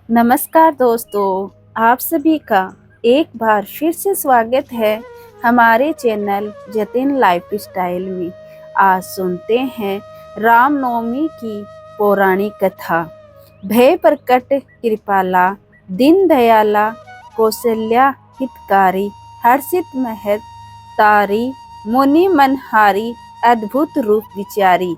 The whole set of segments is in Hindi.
नमस्कार दोस्तों, आप सभी का एक बार फिर से स्वागत है हमारे चैनल जतिन लाइफ स्टाइल में। आज सुनते हैं रामनवमी की पौराणिक कथा। भय प्रकट कृपाला, दीन दयाला, कौशल्या हितकारी, हर्षित महत तारी, मुनि मनहारी, अद्भुत रूप विचारी।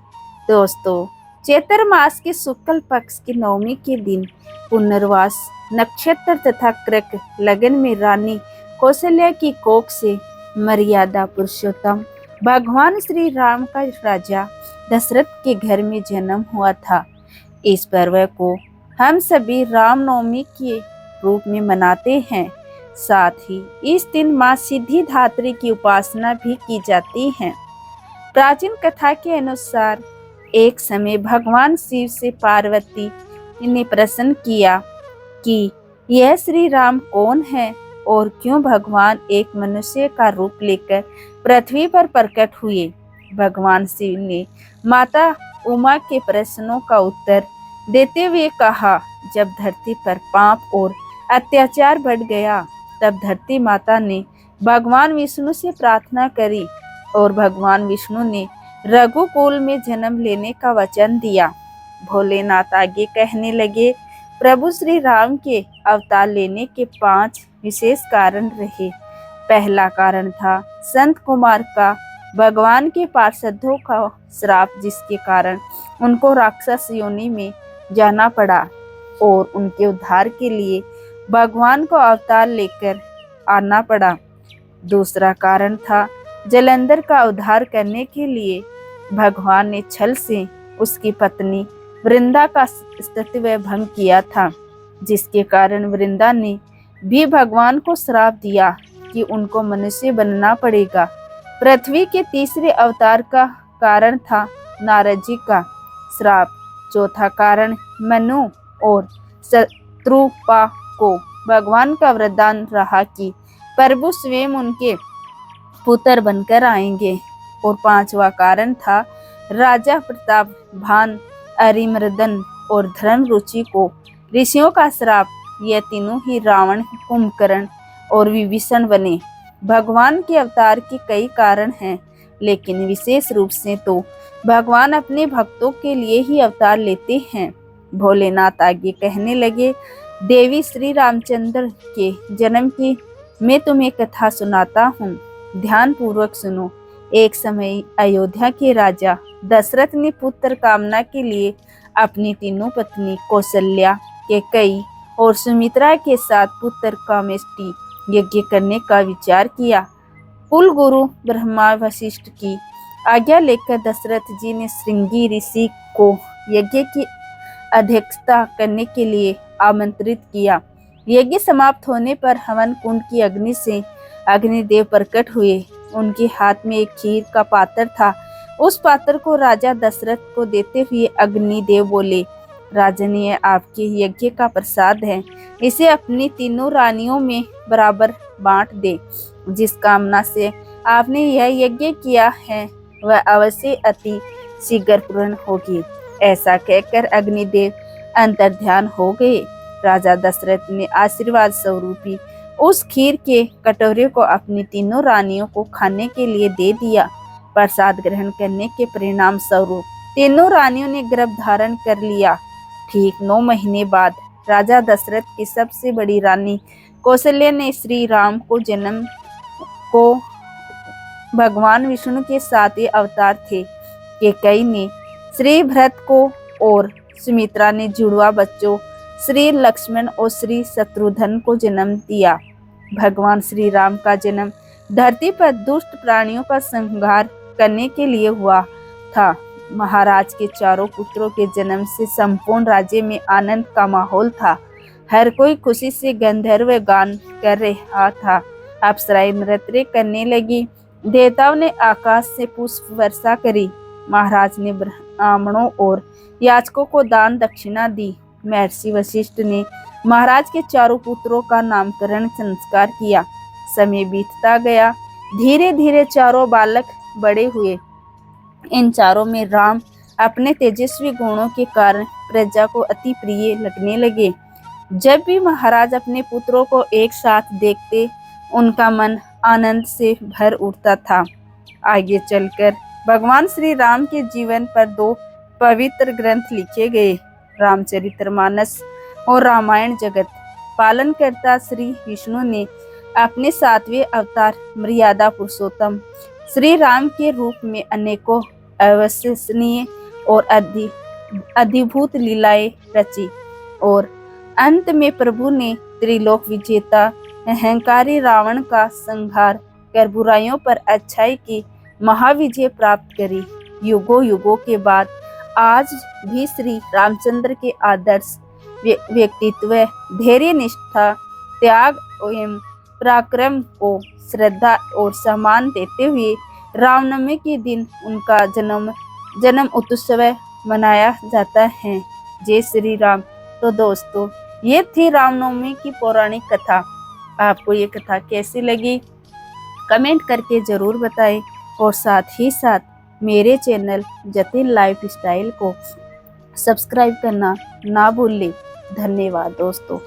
दोस्तों, चैत्र मास के शुक्ल पक्ष की नवमी के दिन पुनर्वास नक्षत्र तथा कृक लगन में रानी कौशल्या की कोख से मर्यादा पुरुषोत्तम भगवान श्री राम का राजा दशरथ के घर में जन्म हुआ था। इस पर्व को हम सभी रामनवमी के रूप में मनाते हैं। साथ ही इस दिन मां सिद्धिदात्री की उपासना भी की जाती है। प्राचीन कथा के अनुसार एक समय भगवान शिव से पार्वती ने प्रश्न किया कि यह श्री राम कौन है और क्यों भगवान एक मनुष्य का रूप लेकर पृथ्वी पर प्रकट हुए। भगवान शिव ने माता उमा के प्रश्नों का उत्तर देते हुए कहा, जब धरती पर पाप और अत्याचार बढ़ गया तब धरती माता ने भगवान विष्णु से प्रार्थना करी और भगवान विष्णु ने रघुकुल में जन्म लेने का वचन दिया। भोलेनाथ आगे कहने लगे, प्रभु श्री राम के अवतार लेने के 5 विशेष कारण रहे। पहला कारण था संत कुमार का भगवान के पार्षदों का श्राप, जिसके कारण उनको राक्षस योनि में जाना पड़ा और उनके उद्धार के लिए भगवान को अवतार लेकर आना पड़ा। दूसरा कारण था जलंधर का उद्धार करने के लिए भगवान ने छल से उसकी पत्नी वृंदा का अस्तित्व भंग किया था, जिसके कारण वृंदा ने भी भगवान को श्राप दिया कि उनको मनुष्य बनना पड़ेगा। पृथ्वी के तीसरे अवतार का कारण था नारद जी का श्राप। चौथा कारण मनु और शत्रुपा को भगवान का वरदान रहा कि प्रभु स्वयं उनके पुत्र बनकर आएंगे। और 5वां कारण था राजा प्रताप, भान, अरिमर्दन और धर्म रुचि को ऋषियों का श्राप। यह तीनों ही रावण, कुंभकर्ण और विभीषण बने। भगवान के अवतार के कई कारण हैं, लेकिन विशेष रूप से तो भगवान अपने भक्तों के लिए ही अवतार लेते हैं। भोलेनाथ आगे कहने लगे, देवी श्री रामचंद्र के जन्म की मैं तुम्हें कथा सुनाता हूँ, ध्यान पूर्वक सुनो। एक समय अयोध्या के राजा दशरथ ने पुत्र कामना के लिए अपनी तीनों पत्नी कौशल्या, कैकेयी और सुमित्रा के साथ पुत्र कामेष्टि यज्ञ करने का विचार किया। कुल गुरु ब्रह्मा वशिष्ठ की आज्ञा लेकर दशरथ जी ने श्रृंगी ऋषि को यज्ञ की अध्यक्षता करने के लिए आमंत्रित किया। यज्ञ समाप्त होने पर हवन कुंड की अग्नि से अग्निदेव प्रकट हुए। उनके हाथ में एक खीर का पात्र था। उस पात्र को राजा दशरथ को देते हुए अग्निदेव बोले, राजन, यह आपके यज्ञ का प्रसाद है, इसे अपनी तीनों रानियों में बराबर बांट दे। जिस कामना से आपने यह यज्ञ किया है वह अवश्य अति शीघ्र पूर्ण होगी। ऐसा कहकर अग्निदेव अंतर्ध्यान हो गए। राजा दशरथ ने आशीर्वाद स्वरूपी उस खीर के कटोरे को अपनी तीनों रानियों को खाने के लिए दे दिया। प्रसाद ग्रहण करने के परिणाम स्वरूप तीनों रानियों ने गर्भ धारण कर लिया। ठीक 9 महीने बाद राजा दशरथ की सबसे बड़ी रानी कौशल्या ने श्री राम को जन्म को भगवान विष्णु के 7वें अवतार थे। कैकेयी ने श्री भरत को और सुमित्रा ने जुड़वा बच्चों श्री लक्ष्मण और श्री शत्रुघ्न को जन्म दिया। भगवान श्री राम का जन्म धरती पर दुष्ट प्राणियों का संहार करने के लिए हुआ था। महाराज के चारों पुत्रों के जन्म से संपूर्ण राज्य में आनंद का माहौल था। हर कोई खुशी से गंधर्व गान कर रहा था। अप्सराएं नृत्य करने लगी। देवताओं ने आकाश से पुष्प वर्षा करी। महाराज ने ब्राह्मणों और याचकों को दान दक्षिणा दी। महर्षि वशिष्ठ ने महाराज के चारों पुत्रों का नामकरण संस्कार किया। समय बीतता गया। धीरे धीरे चारों बालक बड़े हुए। इन चारों में राम अपने तेजस्वी गुणों के कारण प्रजा को अति प्रिय लगने लगे। जब भी महाराज अपने पुत्रों को एक साथ देखते उनका मन आनंद से भर उठता था। आगे चलकर भगवान श्री राम के जीवन पर 2 पवित्र ग्रंथ लिखे गए, रामचरितमानस और रामायण जगत पालनकर्ता श्री विष्णु ने अपने 7वें अवतार मर्यादा पुरुषोत्तम श्री राम के रूप में अनेकों अविश्वसनीय और अद्भुत लीलाएं रची और अंत में प्रभु ने त्रिलोक विजेता अहंकारी रावण का संहार कर बुराइयों पर अच्छाई की महाविजय प्राप्त करी। युगों युगों के बाद आज भी श्री रामचंद्र के आदर्श व्यक्तित्व, धैर्य, निष्ठा, त्याग एवं पराक्रम को श्रद्धा और सम्मान देते हुए रामनवमी के दिन उनका जन्म उत्सव मनाया जाता है। जय श्री राम। तो दोस्तों, ये थी रामनवमी की पौराणिक कथा। आपको ये कथा कैसी लगी कमेंट करके जरूर बताएं और साथ ही साथ मेरे चैनल जतिन लाइफ स्टाइल को सब्सक्राइब करना ना भूलें। धन्यवाद दोस्तों।